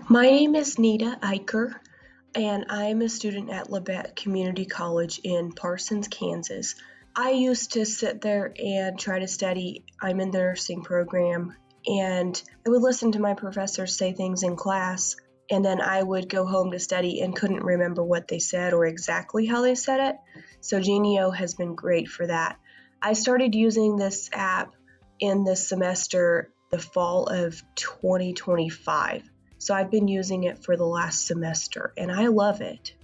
My name is Wanita Eicher, and I'm a student at Labette Community College in Parsons, Kansas. I used to sit there and try to study. I'm in the nursing program, and I would listen to my professors say things in class, and then I would go home to study and couldn't remember what they said or exactly how they said it. So Genio has been great for that. I started using this app in this semester, the fall of 2025. So I've been using it for the last semester, and I love it.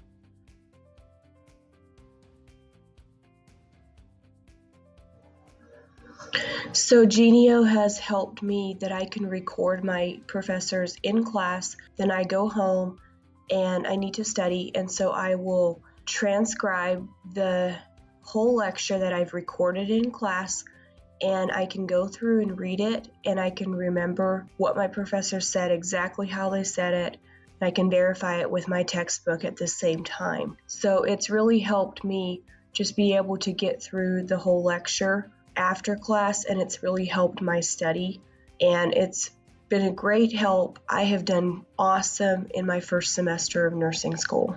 So Genio has helped me that I can record my professors in class, then I go home and I need to study, and so I will transcribe the whole lecture that I've recorded in class, and I can go through and read it, and I can remember what my professor said, exactly how they said it, and I can verify it with my textbook at the same time. So it's really helped me just be able to get through the whole lecture after class, and it's really helped my study, and it's been a great help. I have done awesome in my first semester of nursing school.